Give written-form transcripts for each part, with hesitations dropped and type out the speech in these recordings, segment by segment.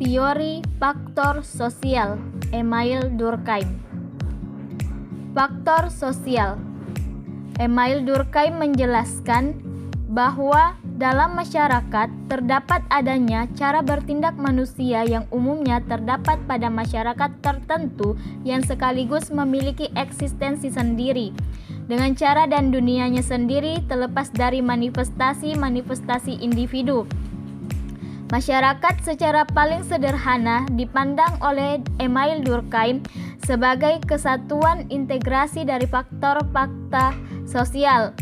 Teori faktor sosial, Emile Durkheim. Faktor sosial. Emile Durkheim menjelaskan bahwa dalam masyarakat terdapat adanya cara bertindak manusia yang umumnya terdapat pada masyarakat tertentu yang sekaligus memiliki eksistensi sendiri, dengan cara dan dunianya sendiri terlepas dari manifestasi-manifestasi individu. Masyarakat secara paling sederhana dipandang oleh Emile Durkheim sebagai kesatuan integrasi dari faktor-faktor sosial.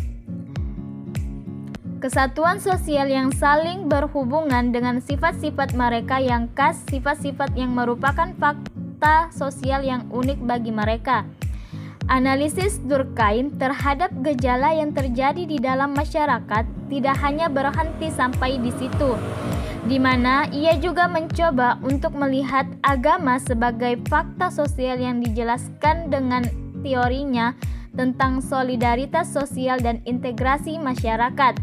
Kesatuan sosial yang saling berhubungan dengan sifat-sifat mereka yang khas, sifat-sifat yang merupakan fakta sosial yang unik bagi mereka. Analisis Durkheim terhadap gejala yang terjadi di dalam masyarakat tidak hanya berhenti sampai di situ, di mana ia juga mencoba untuk melihat agama sebagai fakta sosial yang dijelaskan dengan teorinya tentang solidaritas sosial dan integrasi masyarakat.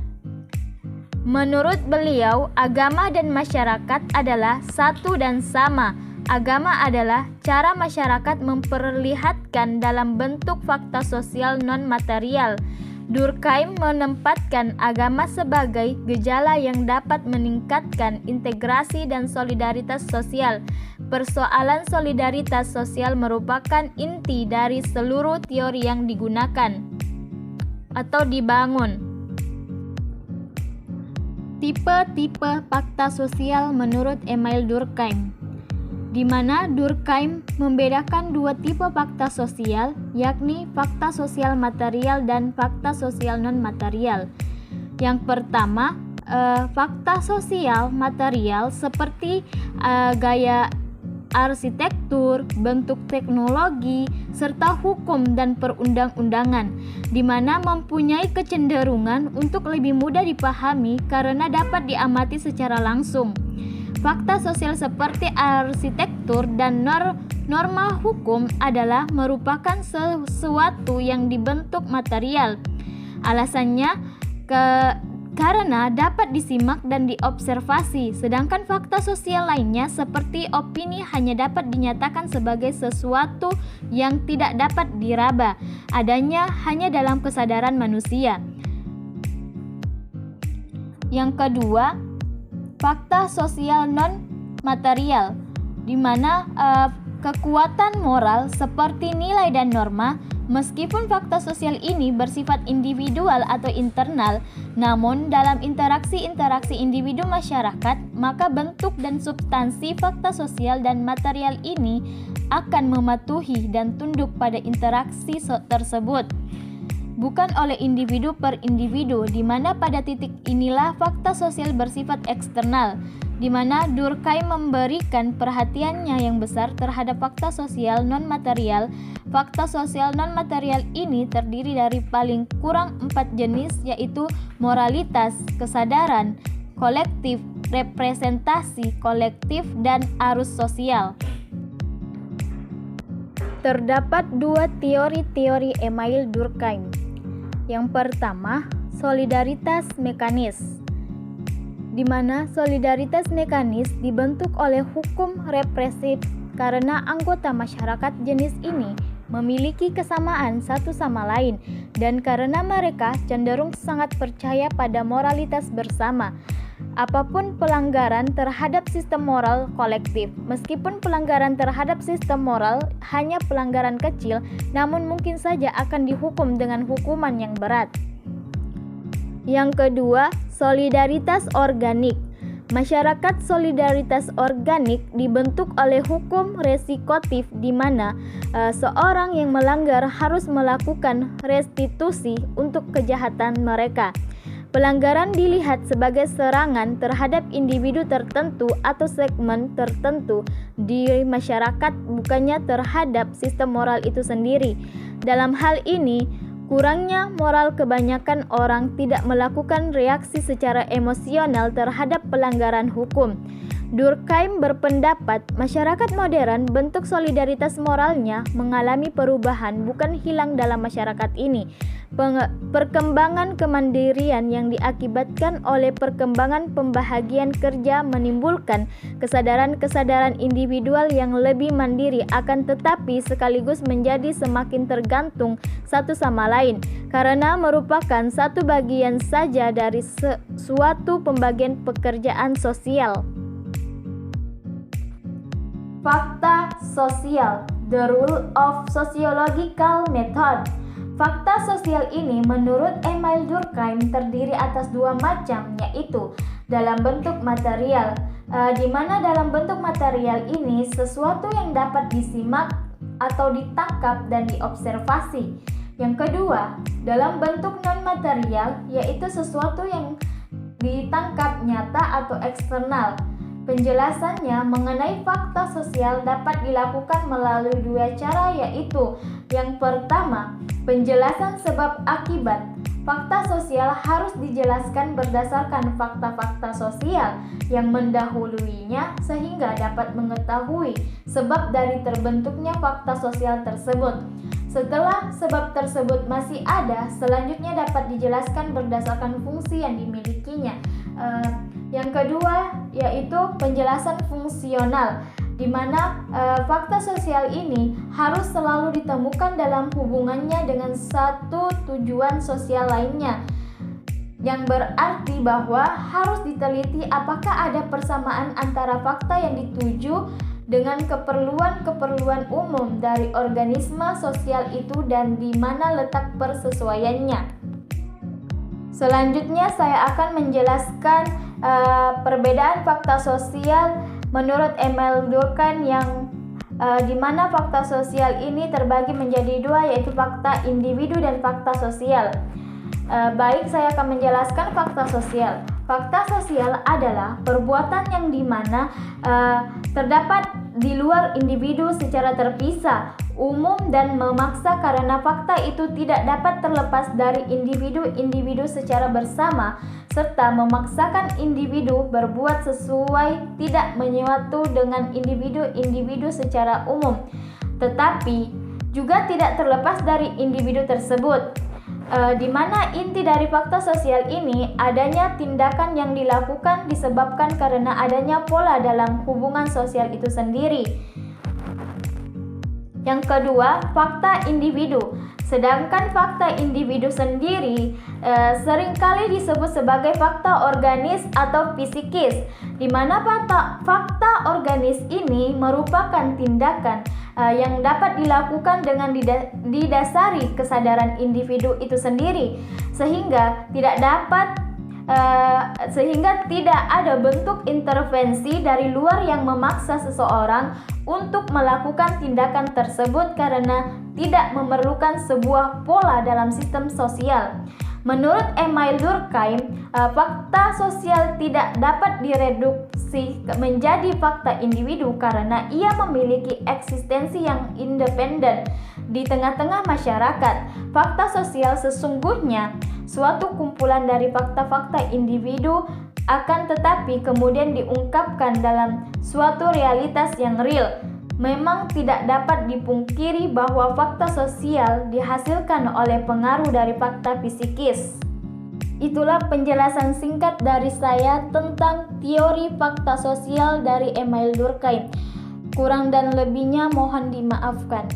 Menurut beliau, agama dan masyarakat adalah satu dan sama. Agama adalah cara masyarakat memperlihatkan dalam bentuk fakta sosial non-material. Durkheim menempatkan agama sebagai gejala yang dapat meningkatkan integrasi dan solidaritas sosial. Persoalan solidaritas sosial merupakan inti dari seluruh teori yang digunakan atau dibangun. Tipe-tipe fakta sosial menurut Emile Durkheim, di mana Durkheim membedakan dua tipe fakta sosial, yakni fakta sosial material dan fakta sosial non-material. Yang pertama, fakta sosial material seperti gaya arsitektur, bentuk teknologi, serta hukum dan perundang-undangan, di mana mempunyai kecenderungan untuk lebih mudah dipahami karena dapat diamati secara langsung. Fakta sosial seperti arsitektur dan norma hukum adalah merupakan sesuatu yang dibentuk material. Alasannya karena dapat disimak dan diobservasi, sedangkan fakta sosial lainnya seperti opini hanya dapat dinyatakan sebagai sesuatu yang tidak dapat diraba, adanya hanya dalam kesadaran manusia. Yang kedua, fakta sosial non-material, di mana kekuatan moral seperti nilai dan norma. Meskipun fakta sosial ini bersifat individual atau internal, namun dalam interaksi-interaksi individu masyarakat, maka bentuk dan substansi fakta sosial dan material ini akan mematuhi dan tunduk pada interaksi tersebut, bukan oleh individu per individu, di mana pada titik inilah fakta sosial bersifat eksternal, di mana Durkheim memberikan perhatiannya yang besar terhadap fakta sosial non-material. Fakta sosial non-material ini terdiri dari paling kurang 4 jenis, yaitu moralitas, kesadaran, kolektif, representasi kolektif, dan arus sosial. Terdapat dua teori-teori Emile Durkheim. Yang pertama, solidaritas mekanis, di mana solidaritas mekanis dibentuk oleh hukum represif karena anggota masyarakat jenis ini memiliki kesamaan satu sama lain dan karena mereka cenderung sangat percaya pada moralitas bersama. Apapun pelanggaran terhadap sistem moral kolektif, meskipun pelanggaran terhadap sistem moral hanya pelanggaran kecil, namun mungkin saja akan dihukum dengan hukuman yang berat. Yang kedua, solidaritas organik. Masyarakat solidaritas organik dibentuk oleh hukum resikotif, di mana seorang yang melanggar harus melakukan restitusi untuk kejahatan mereka. Pelanggaran dilihat sebagai serangan terhadap individu tertentu atau segmen tertentu di masyarakat, bukannya terhadap sistem moral itu sendiri. Dalam hal ini, kurangnya moral kebanyakan orang tidak melakukan reaksi secara emosional terhadap pelanggaran hukum. Durkheim berpendapat masyarakat modern bentuk solidaritas moralnya mengalami perubahan, bukan hilang dalam masyarakat ini. Perkembangan kemandirian yang diakibatkan oleh perkembangan pembahagian kerja menimbulkan kesadaran-kesadaran individual yang lebih mandiri, akan tetapi sekaligus menjadi semakin tergantung satu sama lain karena merupakan satu bagian saja dari suatu pembagian pekerjaan sosial. Fakta sosial, the rule of sociological method. Fakta sosial ini menurut Emile Durkheim terdiri atas dua macam, yaitu dalam bentuk material, di mana dalam bentuk material ini sesuatu yang dapat disimak atau ditangkap dan diobservasi. Yang kedua, dalam bentuk non-material, yaitu sesuatu yang ditangkap nyata atau eksternal. Penjelasannya mengenai fakta sosial dapat dilakukan melalui dua cara, yaitu yang pertama, penjelasan sebab akibat. Fakta sosial harus dijelaskan berdasarkan fakta-fakta sosial yang mendahuluinya sehingga dapat mengetahui sebab dari terbentuknya fakta sosial tersebut. Setelah sebab tersebut masih ada, selanjutnya dapat dijelaskan berdasarkan fungsi yang dimilikinya. Yang kedua yaitu penjelasan fungsional, di mana fakta sosial ini harus selalu ditemukan dalam hubungannya dengan satu tujuan sosial lainnya, yang berarti bahwa harus diteliti apakah ada persamaan antara fakta yang dituju dengan keperluan-keperluan umum dari organisme sosial itu dan di mana letak persesuaiannya. Selanjutnya saya akan menjelaskan perbedaan fakta sosial menurut Emile Durkheim yang di mana fakta sosial ini terbagi menjadi dua, yaitu fakta individu dan fakta sosial. Baik, saya akan menjelaskan fakta sosial. Fakta sosial adalah perbuatan yang dimana terdapat di luar individu secara terpisah, umum dan memaksa karena fakta itu tidak dapat terlepas dari individu-individu secara bersama, serta memaksakan individu berbuat sesuai tidak menyatu dengan individu-individu secara umum, tetapi juga tidak terlepas dari individu tersebut. Di mana inti dari fakta sosial ini adanya tindakan yang dilakukan disebabkan karena adanya pola dalam hubungan sosial itu sendiri. Yang kedua, fakta individu. Sedangkan fakta individu sendiri seringkali disebut sebagai fakta organis atau fisikis, di mana fakta organis ini merupakan tindakan yang dapat dilakukan dengan didasari kesadaran individu itu sendiri, sehingga tidak ada bentuk intervensi dari luar yang memaksa seseorang untuk melakukan tindakan tersebut karena tidak memerlukan sebuah pola dalam sistem sosial. Menurut Emile Durkheim, fakta sosial tidak dapat direduksi menjadi fakta individu karena ia memiliki eksistensi yang independen di tengah-tengah masyarakat. Fakta sosial sesungguhnya suatu kumpulan dari fakta-fakta individu, akan tetapi kemudian diungkapkan dalam suatu realitas yang real. Memang tidak dapat dipungkiri bahwa fakta sosial dihasilkan oleh pengaruh dari fakta fisikis. Itulah penjelasan singkat dari saya tentang teori fakta sosial dari Emile Durkheim. Kurang dan lebihnya mohon dimaafkan.